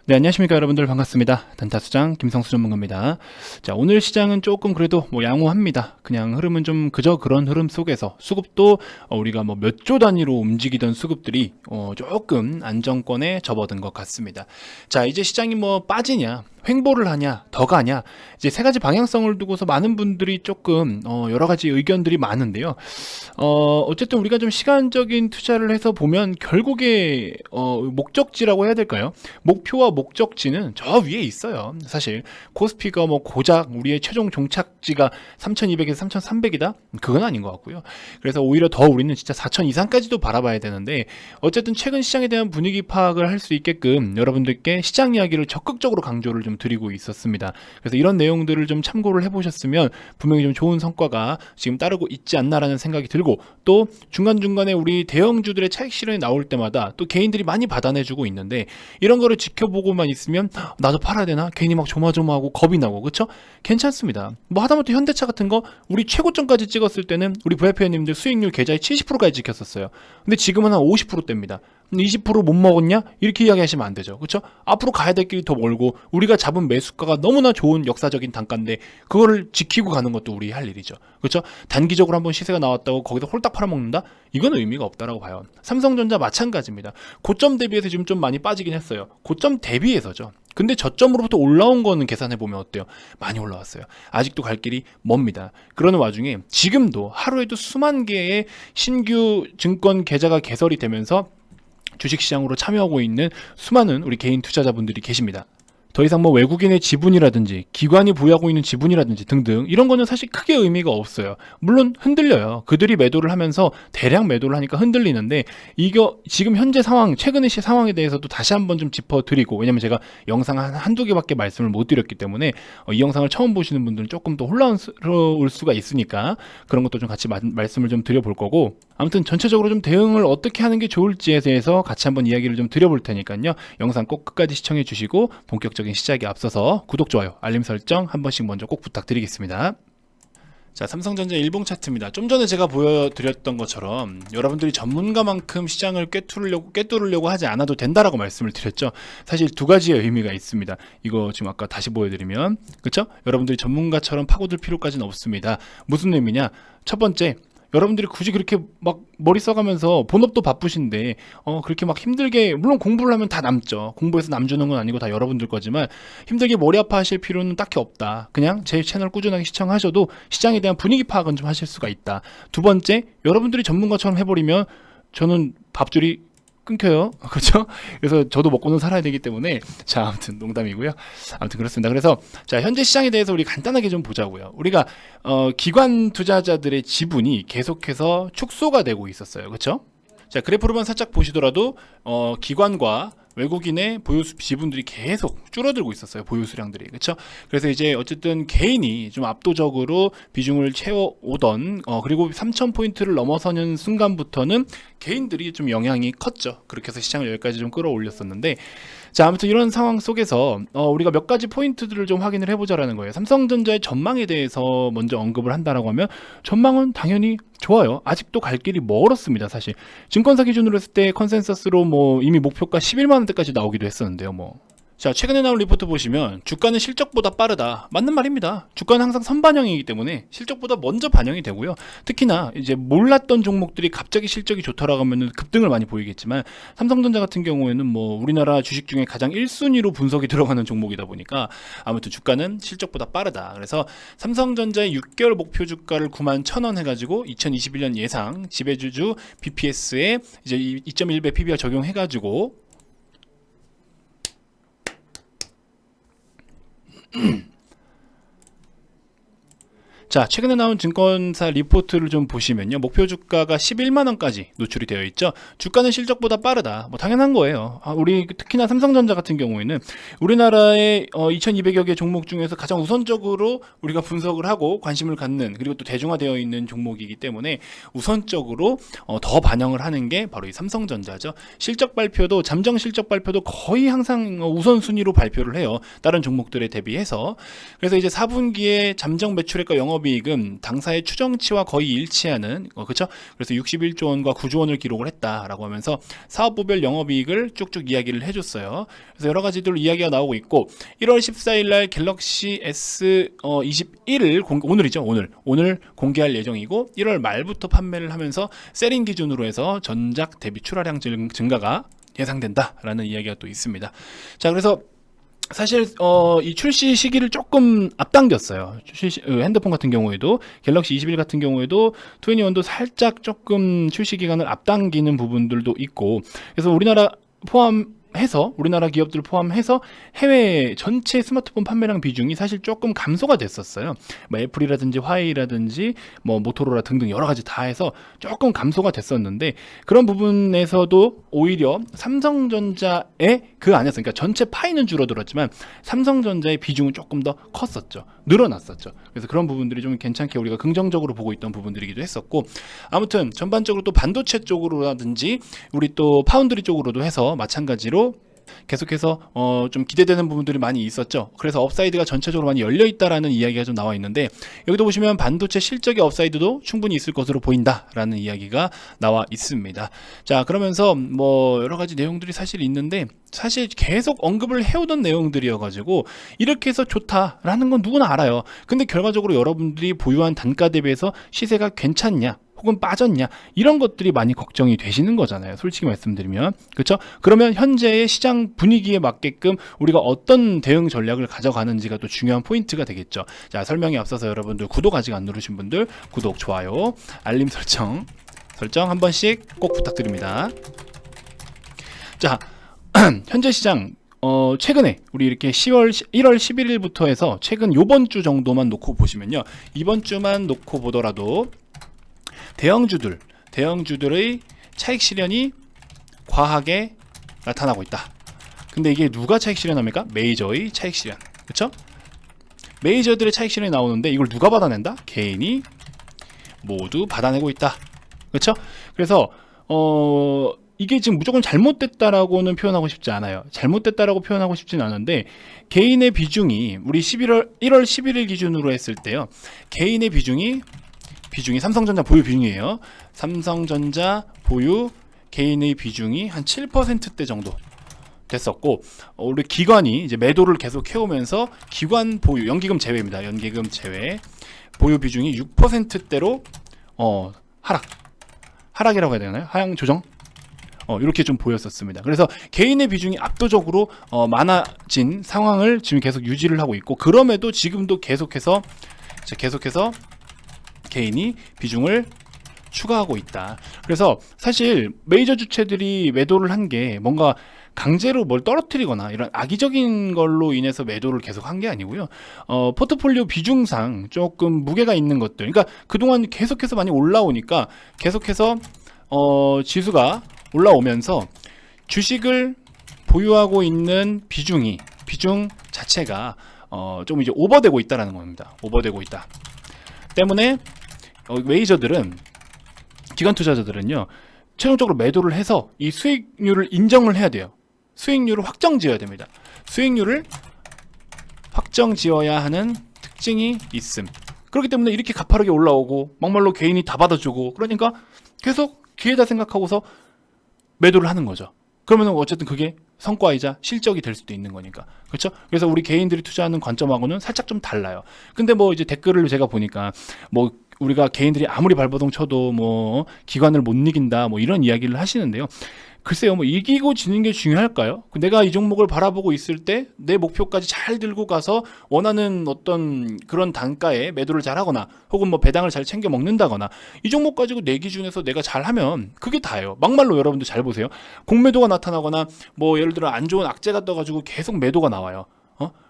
네, 안녕하십니까 여러분들, 반갑습니다. 단타수장 김성수 전문가입니다. 자, 오늘 시장은 조금 그래도 양호합니다. 그냥 흐름은 좀 그저 그런 흐름 속에서 수급도 우리가 뭐 몇 조 단위로 움직이던 수급들이 조금 안정권에 접어든 것 같습니다. 자, 이제 시장이 뭐 빠지냐 횡보를 하냐 더 가냐, 이제 세 가지 방향성을 두고서 많은 분들이 조금 여러 가지 의견들이 많은데요. 어쨌든 우리가 좀 시간적인 투자를 해서 보면 결국에 목적지라고 해야 될까요? 목표와 목적지는 저 위에 있어요. 사실 코스피가 뭐 고작 우리의 최종 종착지가 3200에서 3300이다? 그건 아닌 것 같고요. 그래서 오히려 더 우리는 진짜 4000 이상까지도 바라봐야 되는데, 어쨌든 최근 시장에 대한 분위기 파악을 할 수 있게끔 여러분들께 시장 이야기를 적극적으로 강조를 좀 드리고 있었습니다. 그래서 이런 내용들을 좀 참고를 해보셨으면 분명히 좀 좋은 성과가 지금 따르고 있지 않나라는 생각이 들고, 또 중간중간에 우리 대형주들의 차익 실현이 나올 때마다 또 개인들이 많이 받아내주고 있는데, 이런 거를 지켜보고만 있으면 나도 팔아야 되나? 괜히 막 조마조마하고 겁이 나고, 그쵸? 괜찮습니다. 뭐 하다못해 현대차 같은 거 우리 최고점까지 찍었을 때는 우리 VIP님들 수익률 계좌에 70%까지 찍혔었어요. 근데 지금은 한 50%대입니다. 20%못 먹었냐? 이렇게 이야기하시면 안 되죠. 그렇죠? 앞으로 가야 될 길이 더 멀고 우리가 잡은 매수가가 너무나 좋은 역사적인 단가인데 그거를 지키고 가는 것도 우리 할 일이죠. 그렇죠? 단기적으로 한번 시세가 나왔다고 거기서 홀딱 팔아먹는다? 이건 의미가 없다라고 봐요. 삼성전자 마찬가지입니다. 고점 대비해서 지금 좀 많이 빠지긴 했어요. 고점 대비해서죠. 근데 저점으로부터 올라온 거는 계산해보면 어때요? 많이 올라왔어요. 아직도 갈 길이 멉니다. 그러는 와중에 지금도 하루에도 수만 개의 신규 증권 계좌가 개설이 되면서 주식시장으로 참여하고 있는 수많은 우리 개인 투자자분들이 계십니다. 더 이상 뭐 외국인의 지분이라든지 기관이 보유하고 있는 지분이라든지 등등 이런 거는 사실 크게 의미가 없어요. 물론 흔들려요. 그들이 매도를 하면서 대량 매도를 하니까 흔들리는데, 이거 지금 현재 상황, 최근의 상황에 대해서도 다시 한번 좀 짚어드리고, 왜냐면 제가 영상 한두 개밖에 말씀을 못 드렸기 때문에 이 영상을 처음 보시는 분들은 조금 더 혼란스러울 수가 있으니까 그런 것도 좀 같이 말씀을 좀 드려볼 거고, 아무튼 전체적으로 좀 대응을 어떻게 하는 게 좋을지에 대해서 같이 한번 이야기를 좀 드려볼 테니까요. 영상 꼭 끝까지 시청해 주시고 본격적인 시작에 앞서서 구독, 좋아요, 알림 설정 한 번씩 먼저 꼭 부탁드리겠습니다. 자, 삼성전자 일봉 차트입니다. 좀 전에 제가 보여드렸던 것처럼 여러분들이 전문가만큼 시장을 꿰뚫으려고 하지 않아도 된다라고 말씀을 드렸죠. 사실 두 가지의 의미가 있습니다. 이거 지금 아까 다시 보여드리면, 그렇죠? 여러분들이 전문가처럼 파고들 필요까지는 없습니다. 무슨 의미냐? 첫 번째, 여러분들이 굳이 그렇게 막 머리 써가면서 본업도 바쁘신데 그렇게 막 힘들게, 물론 공부를 하면 다 남죠. 공부해서 남주는 건 아니고 다 여러분들 거지만 힘들게 머리 아파하실 필요는 딱히 없다. 그냥 제 채널 꾸준하게 시청하셔도 시장에 대한 분위기 파악은 좀 하실 수가 있다. 두 번째, 여러분들이 전문가처럼 해버리면 저는 밥줄이 끊겨요. 그렇죠? 그래서 저도 먹고는 살아야 되기 때문에, 자, 아무튼 농담이고요. 아무튼 그렇습니다. 그래서 자, 현재 시장에 대해서 우리 간단하게 좀 보자고요. 우리가 기관 투자자들의 지분이 계속해서 축소가 되고 있었어요. 그렇죠? 자, 그래프로만 살짝 보시더라도 기관과 외국인의 보유 지분들이 계속 줄어들고 있었어요. 보유 수량들이. 그렇죠? 그래서 이제 어쨌든 개인이 좀 압도적으로 비중을 채워오던, 그리고 3000포인트를 넘어서는 순간부터는 개인들이 좀 영향이 컸죠. 그렇게 해서 시장을 여기까지 좀 끌어올렸었는데, 자, 아무튼 이런 상황 속에서 우리가 몇 가지 포인트들을 좀 확인을 해보자라는 거예요. 삼성전자의 전망에 대해서 먼저 언급을 한다라고 하면, 전망은 당연히 좋아요. 아직도 갈 길이 멀었습니다. 사실 증권사 기준으로 했을 때 컨센서스로 뭐 이미 목표가 11만 원대까지 나오기도 했었는데요. 뭐, 자, 최근에 나온 리포트 보시면 주가는 실적보다 빠르다. 맞는 말입니다. 주가는 항상 선반영이기 때문에 실적보다 먼저 반영이 되고요. 특히나 이제 몰랐던 종목들이 갑자기 실적이 좋더라고 하면 급등을 많이 보이겠지만, 삼성전자 같은 경우에는 뭐 우리나라 주식 중에 가장 1순위로 분석이 들어가는 종목이다 보니까 아무튼 주가는 실적보다 빠르다. 그래서 삼성전자의 6개월 목표 주가를 91,000원 해가지고 2021년 예상 지배주주 BPS에 이제 2.1배 PBR 적용해가지고 자, 최근에 나온 증권사 리포트를 좀 보시면요, 목표 주가가 11만원까지 노출이 되어 있죠. 주가는 실적보다 빠르다. 뭐 당연한 거예요. 우리 특히나 삼성전자 같은 경우에는 우리나라의 2200여 개 종목 중에서 가장 우선적으로 우리가 분석을 하고 관심을 갖는, 그리고 또 대중화되어 있는 종목이기 때문에 우선적으로 더 반영을 하는 게 바로 이 삼성전자죠. 실적 발표도, 잠정 실적 발표도 거의 항상 우선순위로 발표를 해요. 다른 종목들에 대비해서. 그래서 이제 4분기에 잠정 매출액과 영업 영업이익은 당사의 추정치와 거의 일치하는 그렇죠? 그래서 61조 원과 9조 원을 기록을 했다라고 하면서 사업부별 영업이익을 쭉쭉 이야기를 해줬어요. 그래서 여러 가지들 이야기가 나오고 있고 1월 14일 날 갤럭시 S21을 오늘이죠. 오늘 공개할 예정이고 1월 말부터 판매를 하면서 셀인 기준으로 해서 전작 대비 출하량 증가가 예상된다라는 이야기가 또 있습니다. 자, 그래서 사실 이 출시 시기를 조금 앞당겼어요. 핸드폰 같은 경우에도 갤럭시 21 같은 경우에도 21도 살짝 조금 출시 기간을 앞당기는 부분들도 있고, 그래서 우리나라 기업들 포함해서 해외 전체 스마트폰 판매량 비중이 사실 조금 감소가 됐었어요. 뭐 애플이라든지 화웨이라든지 뭐 모토로라 등등 여러 가지 다 해서 조금 감소가 됐었는데, 그런 부분에서도 오히려 삼성전자의 그 안에서, 그러니까 전체 파이는 줄어들었지만 삼성전자의 비중은 조금 더 컸었죠. 늘어났었죠. 그래서 그런 부분들이 좀 괜찮게 우리가 긍정적으로 보고 있던 부분들이기도 했었고, 아무튼 전반적으로 또 반도체 쪽으로라든지 우리 또 파운드리 쪽으로도 해서 마찬가지로 계속해서 좀 기대되는 부분들이 많이 있었죠. 그래서 업사이드가 전체적으로 많이 열려 있다라는 이야기가 좀 나와 있는데, 여기도 보시면 반도체 실적의 업사이드도 충분히 있을 것으로 보인다라는 이야기가 나와 있습니다. 자, 그러면서 뭐 여러 가지 내용들이 사실 있는데, 사실 계속 언급을 해오던 내용들이어가지고 이렇게 해서 좋다라는 건 누구나 알아요. 근데 결과적으로 여러분들이 보유한 단가 대비해서 시세가 괜찮냐 혹은 빠졌냐, 이런 것들이 많이 걱정이 되시는 거잖아요. 솔직히 말씀드리면. 그렇죠? 그러면 현재의 시장 분위기에 맞게끔 우리가 어떤 대응 전략을 가져가는지가 또 중요한 포인트가 되겠죠. 자, 설명에 앞서서 여러분들 구독 아직 안 누르신 분들 구독, 좋아요, 알림 설정 한 번씩 꼭 부탁드립니다. 자, 현재 시장 최근에 우리 이렇게 1월 11일부터 해서 최근 요번 주 정도만 놓고 보시면요, 이번 주만 놓고 보더라도 대형주들의 차익 실현이 과하게 나타나고 있다. 근데 이게 누가 차익 실현합니까? 메이저의 차익 실현. 그렇죠? 메이저들의 차익 실현이 나오는데 이걸 누가 받아낸다? 개인이 모두 받아내고 있다. 그렇죠? 그래서 이게 지금 무조건 잘못됐다라고는 표현하고 싶지 않아요. 잘못됐다라고 표현하고 싶진 않은데, 개인의 비중이 우리 1월 11일 기준으로 했을 때요, 개인의 비중이 삼성전자 보유 비중이에요. 삼성전자 보유 개인의 비중이 한 7%대 정도 됐었고, 우리 기관이 이제 매도를 계속 해오면서 기관 보유, 연기금 제외입니다. 연기금 제외 보유 비중이 6%대로 하락이라고 해야 되나요? 하향 조정? 이렇게 좀 보였었습니다. 그래서 개인의 비중이 압도적으로 많아진 상황을 지금 계속 유지를 하고 있고, 그럼에도 지금도 계속해서 개인이 비중을 추가하고 있다. 그래서 사실 메이저 주체들이 매도를 한 게 뭔가 강제로 뭘 떨어뜨리거나 이런 악의적인 걸로 인해서 매도를 계속 한 게 아니고요. 포트폴리오 비중상 조금 무게가 있는 것들, 그러니까 그동안 계속해서 많이 올라오니까 계속해서 지수가 올라오면서 주식을 보유하고 있는 비중 자체가 좀 이제 오버되고 있다라는 겁니다. 오버되고 있다 때문에 메이저들은, 기관 투자자들은요, 최종적으로 매도를 해서 이 수익률을 인정을 해야 돼요. 수익률을 확정 지어야 됩니다. 수익률을 확정 지어야 하는 특징이 있음. 그렇기 때문에 이렇게 가파르게 올라오고 막말로 개인이 다 받아주고, 그러니까 계속 기회다 생각하고서 매도를 하는 거죠. 그러면 어쨌든 그게 성과이자 실적이 될 수도 있는 거니까. 그렇죠? 그래서 우리 개인들이 투자하는 관점하고는 살짝 좀 달라요. 근데 뭐 이제 댓글을 제가 보니까 뭐 우리가 개인들이 아무리 발버둥 쳐도 뭐 기관을 못 이긴다 뭐 이런 이야기를 하시는데요. 글쎄요, 뭐 이기고 지는 게 중요할까요? 내가 이 종목을 바라보고 있을 때 내 목표까지 잘 들고 가서 원하는 어떤 그런 단가에 매도를 잘하거나 혹은 뭐 배당을 잘 챙겨 먹는다거나, 이 종목 가지고 내 기준에서 내가 잘하면 그게 다예요. 막말로 여러분들 잘 보세요. 공매도가 나타나거나 뭐 예를 들어 안 좋은 악재가 떠가지고 계속 매도가 나와요.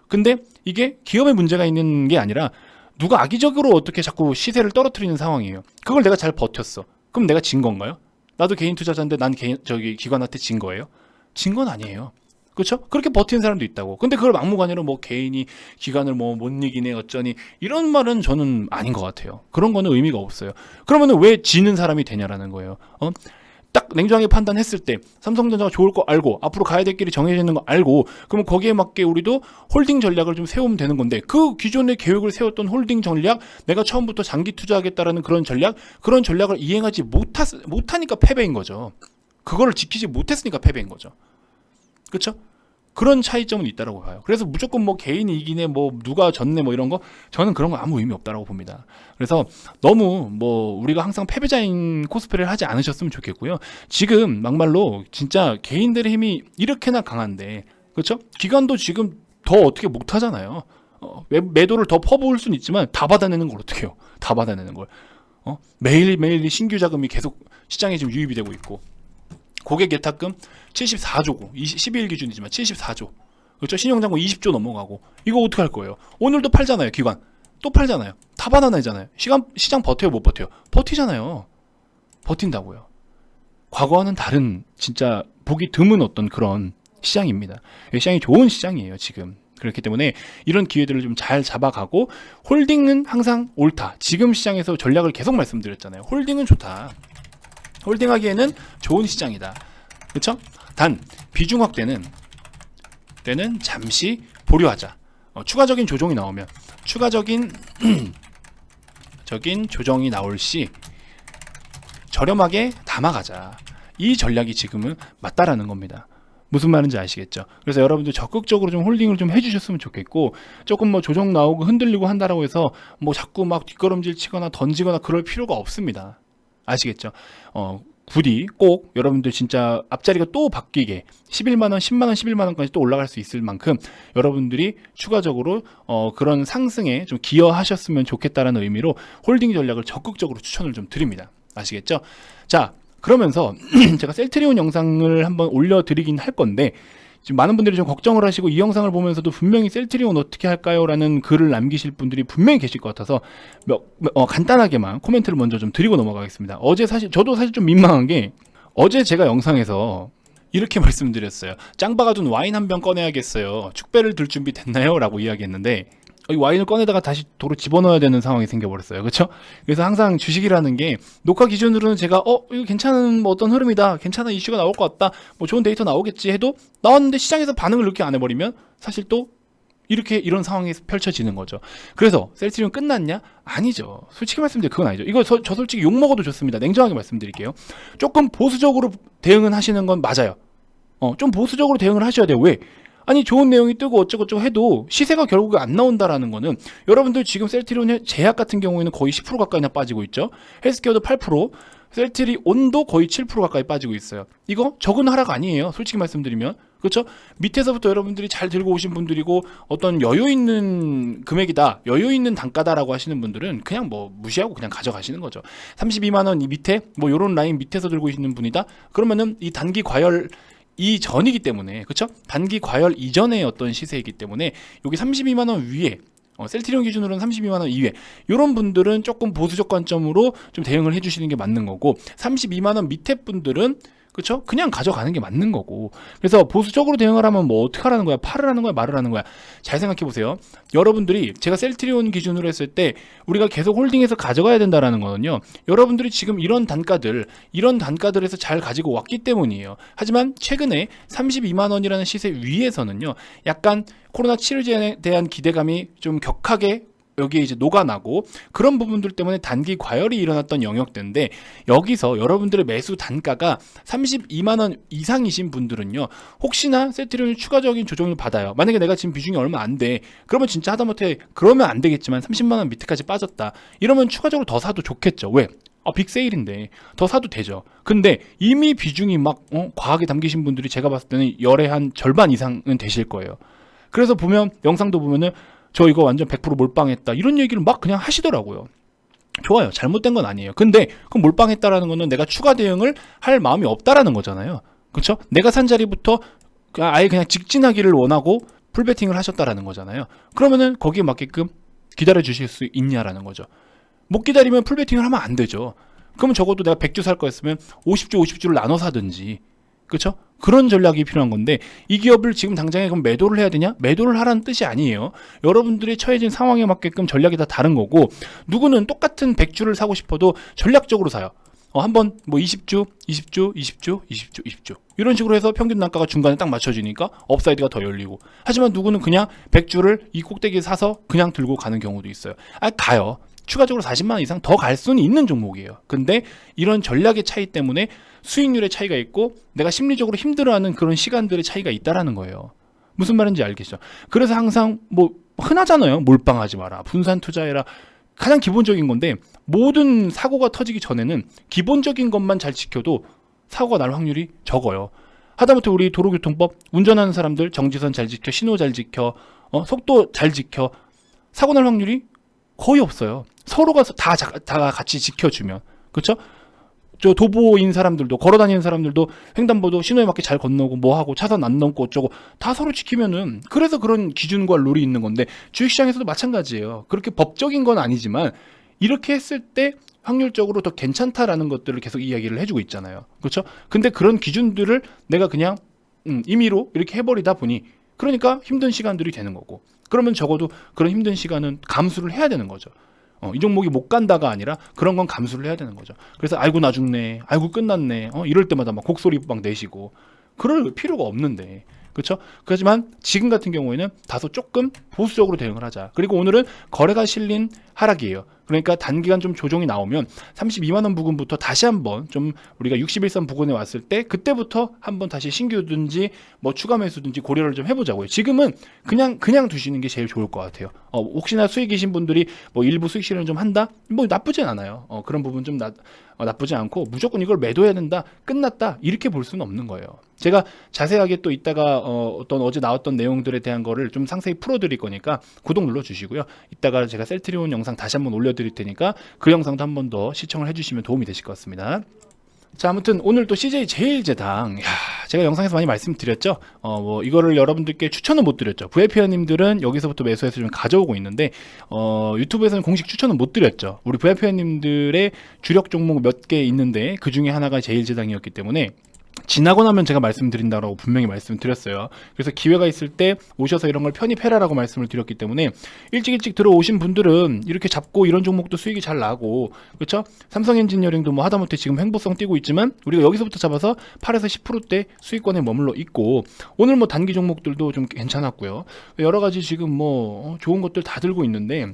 근데 이게 기업의 문제가 있는 게 아니라 누가 악의적으로 어떻게 자꾸 시세를 떨어뜨리는 상황이에요. 그걸 내가 잘 버텼어. 그럼 내가 진 건가요? 나도 개인 투자자인데 난 기관한테 진 거예요? 진 건 아니에요. 그렇죠? 그렇게 버티는 사람도 있다고. 근데 그걸 막무가내로 뭐 개인이 기관을 뭐 못 이기네 어쩌니 이런 말은 저는 아닌 것 같아요. 그런 거는 의미가 없어요. 그러면은 왜 지는 사람이 되냐라는 거예요. 딱 냉정하게 판단했을 때 삼성전자가 좋을 거 알고 앞으로 가야 될 길이 정해져 있는 거 알고 그러면 거기에 맞게 우리도 홀딩 전략을 좀 세우면 되는 건데 그 기존의 계획을 세웠던 홀딩 전략 내가 처음부터 장기 투자하겠다라는 그런 전략을 이행하지 못하니까 패배인 거죠. 그거를 지키지 못했으니까 패배인 거죠. 그렇죠? 그런 차이점은 있다라고 봐요. 그래서 무조건 뭐 개인이 이기네, 뭐 누가 졌네, 뭐 이런 거 저는 그런 거 아무 의미 없다라고 봅니다. 그래서 너무 뭐 우리가 항상 패배자인 코스프레를 하지 않으셨으면 좋겠고요. 지금 막말로 진짜 개인들의 힘이 이렇게나 강한데, 그렇죠? 기관도 지금 더 어떻게 못 하잖아요. 매도를 더 퍼부을 수는 있지만 다 받아내는 걸 어떻게 해요? 다 받아내는 걸. 매일매일 신규 자금이 계속 시장에 지금 유입이 되고 있고. 고객 예탁금 74조고 12일 기준이지만 74조. 그렇죠? 신용잔고 20조 넘어가고 이거 어떻게 할 거예요? 오늘도 팔잖아요. 기관 또 팔잖아요. 다 받아내잖아요. 시장 버텨요 못 버텨요? 버티잖아요. 버틴다고요. 과거와는 다른 진짜 보기 드문 어떤 그런 시장입니다. 시장이 좋은 시장이에요 지금. 그렇기 때문에 이런 기회들을 좀 잘 잡아가고 홀딩은 항상 옳다. 지금 시장에서 전략을 계속 말씀드렸잖아요. 홀딩은 좋다. 홀딩하기에는 좋은 시장이다. 그렇죠? 단 비중 확대는 잠시 보류하자. 추가적인 조정이 나오면 추가적인 조정이 나올 시 저렴하게 담아가자. 이 전략이 지금은 맞다라는 겁니다. 무슨 말인지 아시겠죠? 그래서 여러분들 적극적으로 좀 홀딩을 좀 해주셨으면 좋겠고 조금 뭐 조정 나오고 흔들리고 한다라고 해서 뭐 자꾸 막 뒷걸음질 치거나 던지거나 그럴 필요가 없습니다. 아시겠죠? 부디 꼭 여러분들 진짜 앞자리가 또 바뀌게 11만원, 10만원, 11만원까지 또 올라갈 수 있을 만큼 여러분들이 추가적으로 그런 상승에 좀 기여하셨으면 좋겠다라는 의미로 홀딩 전략을 적극적으로 추천을 좀 드립니다. 아시겠죠? 자, 그러면서 제가 셀트리온 영상을 한번 올려드리긴 할 건데 지금 많은 분들이 좀 걱정을 하시고 이 영상을 보면서도 분명히 셀트리온 어떻게 할까요? 라는 글을 남기실 분들이 분명히 계실 것 같아서 간단하게만 코멘트를 먼저 좀 드리고 넘어가겠습니다. 저도 사실 좀 민망한 게 어제 제가 영상에서 이렇게 말씀드렸어요. 짱바가 둔 와인 한 병 꺼내야겠어요. 축배를 들 준비 됐나요? 라고 이야기했는데 이 와인을 꺼내다가 다시 도로 집어넣어야 되는 상황이 생겨버렸어요. 그렇죠? 그래서 항상 주식이라는 게 녹화 기준으로는 제가 이거 괜찮은 뭐 어떤 흐름이다, 괜찮은 이슈가 나올 것 같다, 뭐 좋은 데이터 나오겠지 해도 나왔는데 시장에서 반응을 이렇게 안 해버리면 사실 또 이런 상황이 펼쳐지는 거죠. 그래서 셀트리온 끝났냐? 아니죠. 솔직히 말씀드리면 그건 아니죠. 이거 저 솔직히 욕 먹어도 좋습니다. 냉정하게 말씀드릴게요. 조금 보수적으로 대응은 하시는 건 맞아요. 좀 보수적으로 대응을 하셔야 돼요. 왜? 아니 좋은 내용이 뜨고 어쩌고저쩌고 해도 시세가 결국에 안 나온다라는 거는 여러분들 지금 셀트리온 제약 같은 경우에는 거의 10% 가까이나 빠지고 있죠. 헬스케어도 8%, 셀트리온도 거의 7% 가까이 빠지고 있어요. 이거 적은 하락 아니에요. 솔직히 말씀드리면. 그렇죠? 밑에서부터 여러분들이 잘 들고 오신 분들이고 어떤 여유 있는 금액이다, 여유 있는 단가다라고 하시는 분들은 그냥 뭐 무시하고 그냥 가져가시는 거죠. 32만 원 이 밑에 뭐 요런 라인 밑에서 들고 있는 분이다. 그러면은 이 단기 과열 이전이기 때문에, 그렇죠? 단기 과열 이전의 어떤 시세이기 때문에 여기 32만 원 위에 셀트리온 기준으로는 32만 원 이외 이런 분들은 조금 보수적 관점으로 좀 대응을 해주시는 게 맞는 거고 32만 원 밑에 분들은 그렇죠? 그냥 가져가는 게 맞는 거고. 그래서 보수적으로 대응을 하면 뭐 어떻게 하라는 거야? 팔을 하는 거야? 말을 하는 거야? 잘 생각해 보세요. 여러분들이 제가 셀트리온 기준으로 했을 때 우리가 계속 홀딩해서 가져가야 된다라는 거는요. 여러분들이 지금 이런 단가들에서 잘 가지고 왔기 때문이에요. 하지만 최근에 32만 원이라는 시세 위에서는요. 약간 코로나 치료제에 대한 기대감이 좀 격하게 여기에 이제 녹아나고 그런 부분들 때문에 단기 과열이 일어났던 영역대인데 여기서 여러분들의 매수 단가가 32만 원 이상이신 분들은요. 혹시나 셀트리온이 추가적인 조정을 받아요. 만약에 내가 지금 비중이 얼마 안 돼. 그러면 진짜 하다못해 그러면 안 되겠지만 30만 원 밑에까지 빠졌다. 이러면 추가적으로 더 사도 좋겠죠. 왜? 빅세일인데 더 사도 되죠. 근데 이미 비중이 막 과하게 담기신 분들이 제가 봤을 때는 열의 한 절반 이상은 되실 거예요. 그래서 보면 영상도 보면은 저 이거 완전 100% 몰빵했다 이런 얘기를 막 그냥 하시더라고요. 좋아요. 잘못된 건 아니에요. 근데 그 몰빵했다라는 거는 내가 추가 대응을 할 마음이 없다라는 거잖아요. 그렇죠? 내가 산 자리부터 아예 그냥 직진하기를 원하고 풀베팅을 하셨다라는 거잖아요. 그러면은 거기에 맞게끔 기다려 주실 수 있냐라는 거죠. 못 기다리면 풀베팅을 하면 안 되죠. 그러면 적어도 내가 100주 살 거였으면 50주 50주를 나눠 사든지, 그렇죠? 그런 전략이 필요한 건데 이 기업을 지금 당장에 그럼 매도를 해야 되냐? 매도를 하라는 뜻이 아니에요. 여러분들이 처해진 상황에 맞게끔 전략이 다 다른 거고 누구는 똑같은 100주를 사고 싶어도 전략적으로 사요. 한번 뭐 20주, 20주, 20주, 20주, 20주 이런 식으로 해서 평균 단가가 중간에 딱 맞춰지니까 업사이드가 더 열리고, 하지만 누구는 그냥 100주를 이 꼭대기에 사서 그냥 들고 가는 경우도 있어요. 가요. 추가적으로 40만 원 이상 더 갈 수는 있는 종목이에요. 근데 이런 전략의 차이 때문에 수익률의 차이가 있고 내가 심리적으로 힘들어하는 그런 시간들의 차이가 있다라는 거예요. 무슨 말인지 알겠죠? 그래서 항상 뭐 흔하잖아요. 몰빵하지 마라, 분산 투자해라. 가장 기본적인 건데, 모든 사고가 터지기 전에는 기본적인 것만 잘 지켜도 사고가 날 확률이 적어요. 하다못해 우리 도로교통법 운전하는 사람들 정지선 잘 지켜, 신호 잘 지켜, 속도 잘 지켜, 사고 날 확률이 거의 없어요. 서로가 다 같이 지켜주면. 그렇죠? 저 도보인 사람들도, 걸어다니는 사람들도 횡단보도 신호에 맞게 잘 건너고 뭐하고 차선 안 넘고 어쩌고 다 서로 지키면은, 그래서 그런 기준과 룰이 있는 건데, 주식시장에서도 마찬가지예요. 그렇게 법적인 건 아니지만 이렇게 했을 때 확률적으로 더 괜찮다라는 것들을 계속 이야기를 해주고 있잖아요. 그렇죠? 근데 그런 기준들을 내가 그냥 임의로 이렇게 해버리다 보니, 그러니까 힘든 시간들이 되는 거고, 그러면 적어도 그런 힘든 시간은 감수를 해야 되는 거죠. 이 종목이 못 간다가 아니라 그런 건 감수를 해야 되는 거죠. 그래서 아이고 나 죽네, 아이고 끝났네, 이럴 때마다 막 곡소리 막 내시고 그럴 필요가 없는데, 그렇죠? 그렇지만 지금 같은 경우에는 다소 조금 보수적으로 대응을 하자. 그리고 오늘은 거래가 실린 하락이에요. 그러니까 단기간 좀 조정이 나오면 32만 원 부근부터 다시 한번 좀 우리가 61선 부근에 왔을 때 그때부터 한번 다시 신규든지 뭐 추가 매수든지 고려를 좀 해보자고요. 지금은 그냥 두시는 게 제일 좋을 것 같아요. 혹시나 수익이신 분들이 뭐 일부 수익 실현 좀 한다? 뭐 나쁘진 않아요. 그런 부분 좀 나쁘지 않고, 무조건 이걸 매도해야 된다, 끝났다, 이렇게 볼 수는 없는 거예요. 제가 자세하게 또 이따가 어떤 어제 나왔던 내용들에 대한 거를 좀 상세히 풀어드릴 거니까 구독 눌러주시고요. 이따가 제가 셀트리온 영상 다시 한번 올려드릴 테니까 그 영상도 한 번 더 시청을 해주시면 도움이 되실 것 같습니다. 자, 아무튼 오늘 또 CJ 제일제당, 제가 영상에서 많이 말씀드렸죠. 뭐 이거를 여러분들께 추천은 못 드렸죠. VIP님들은 여기서부터 매수해서 좀 가져오고 있는데, 유튜브에서는 공식 추천은 못 드렸죠. 우리 VIP님들의 주력 종목 몇 개 있는데 그 중에 하나가 제일제당이었기 때문에 지나고 나면 제가 말씀드린다고 분명히 말씀드렸어요. 그래서 기회가 있을 때 오셔서 이런 걸 편입해라라고 말씀을 드렸기 때문에, 일찍 들어오신 분들은 이렇게 잡고 이런 종목도 수익이 잘 나고, 그렇죠? 삼성엔지니어링도 뭐 하다못해 지금 횡보성 뛰고 있지만 우리가 여기서부터 잡아서 8에서 10%대 수익권에 머물러 있고, 오늘 뭐 단기 종목들도 좀 괜찮았고요. 여러 가지 지금 뭐 좋은 것들 다 들고 있는데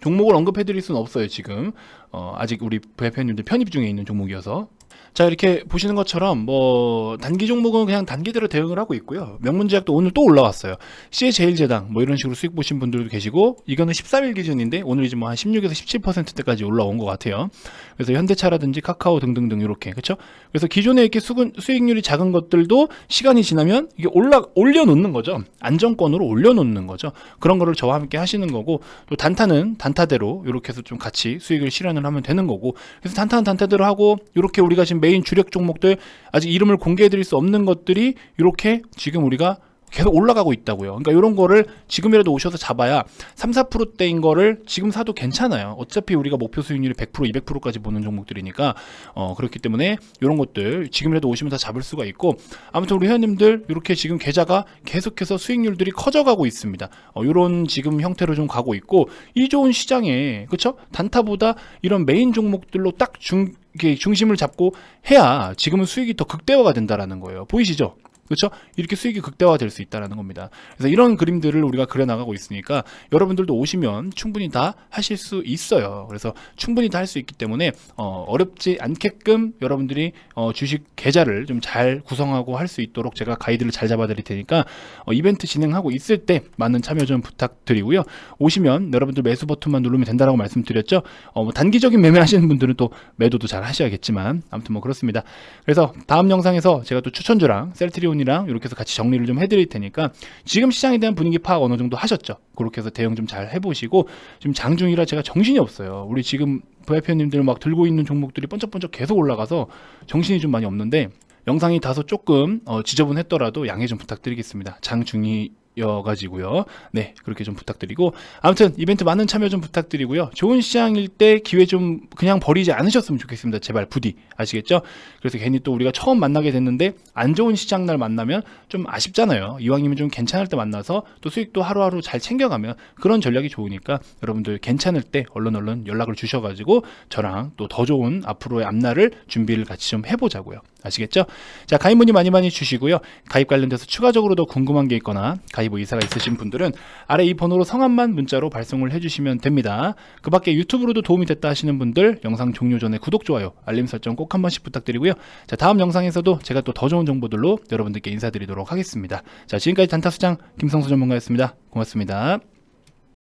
종목을 언급해드릴 수는 없어요. 지금 아직 우리 VIP님들 편입 중에 있는 종목이어서. 자, 이렇게 보시는 것처럼 뭐 단기 종목은 그냥 단기대로 대응을 하고 있고요. 명문제약도 오늘 또 올라왔어요. CJ제일제당 뭐 이런 식으로 수익 보신 분들도 계시고, 이거는 13일 기준인데 오늘 이제 뭐 한 16에서 17%대까지 올라온 것 같아요. 그래서 현대차라든지 카카오 등등등 이렇게, 그렇죠? 그래서 기존에 이렇게 수익률이 작은 것들도 시간이 지나면 이게 올려놓는 거죠. 안정권으로 올려놓는 거죠. 그런 거를 저와 함께 하시는 거고, 또 단타는 단타대로 이렇게 해서 좀 같이 수익을 실현을 하면 되는 거고, 그래서 단타는 단타대로 하고, 이렇게 우리가 지금 메인 주력 종목들 아직 이름을 공개해드릴 수 없는 것들이 이렇게 지금 우리가 계속 올라가고 있다고요. 그러니까 이런 거를 지금이라도 오셔서 잡아야 3, 4%대인 거를 지금 사도 괜찮아요. 어차피 우리가 목표 수익률이 100%, 200%까지 보는 종목들이니까 그렇기 때문에 이런 것들 지금이라도 오시면 다 잡을 수가 있고, 아무튼 우리 회원님들 이렇게 지금 계좌가 계속해서 수익률들이 커져가고 있습니다. 이런 지금 형태로 좀 가고 있고, 이 좋은 시장에, 그렇죠? 단타보다 이런 메인 종목들로 딱 중심을 잡고 해야 지금은 수익이 더 극대화가 된다라는 거예요. 보이시죠? 그렇죠? 이렇게 수익이 극대화될 수 있다는 겁니다. 그래서 이런 그림들을 우리가 그려나가고 있으니까 여러분들도 오시면 충분히 다 하실 수 있어요. 그래서 충분히 다 할 수 있기 때문에 어렵지 않게끔 여러분들이 주식 계좌를 좀 잘 구성하고 할 수 있도록 제가 가이드를 잘 잡아드릴 테니까 이벤트 진행하고 있을 때 많은 참여 좀 부탁드리고요. 오시면 여러분들 매수 버튼만 누르면 된다라고 말씀드렸죠. 뭐 단기적인 매매 하시는 분들은 또 매도도 잘 하셔야겠지만, 아무튼 뭐 그렇습니다. 그래서 다음 영상에서 제가 또 추천주랑 셀트리온이랑 이렇게 해서 같이 정리를 좀 해드릴 테니까, 지금 시장에 대한 분위기 파악 어느 정도 하셨죠? 그렇게 해서 대응 좀 잘 해보시고, 지금 장중이라 제가 정신이 없어요. 우리 지금 VIP님들 막 들고 있는 종목들이 번쩍번쩍 계속 올라가서 정신이 좀 많이 없는데, 영상이 다소 조금 지저분했더라도 양해 좀 부탁드리겠습니다. 장중이 여가지고요. 네, 그렇게 좀 부탁드리고, 아무튼 이벤트 많은 참여 좀 부탁드리고요. 좋은 시장일 때 기회 좀 그냥 버리지 않으셨으면 좋겠습니다. 제발 부디. 아시겠죠? 그래서 괜히 또 우리가 처음 만나게 됐는데 안 좋은 시장 날 만나면 좀 아쉽잖아요. 이왕이면 좀 괜찮을 때 만나서 또 수익도 하루하루 잘 챙겨가면 그런 전략이 좋으니까, 여러분들 괜찮을 때 얼른 연락을 주셔가지고 저랑 또 더 좋은 앞으로의 앞날을 준비를 같이 좀 해보자고요. 아시겠죠? 자, 가입 문의 많이 주시고요. 가입 관련돼서 추가적으로 더 궁금한 게 있거나 가입 의사가 있으신 분들은 아래 이 번호로 성함만 문자로 발송을 해주시면 됩니다. 그 밖에 유튜브로도 도움이 됐다 하시는 분들 영상 종료 전에 구독, 좋아요, 알림 설정 꼭 한 번씩 부탁드리고요. 자, 다음 영상에서도 제가 또 더 좋은 정보들로 여러분들께 인사드리도록 하겠습니다. 자, 지금까지 단타수장 김성수 전문가였습니다. 고맙습니다.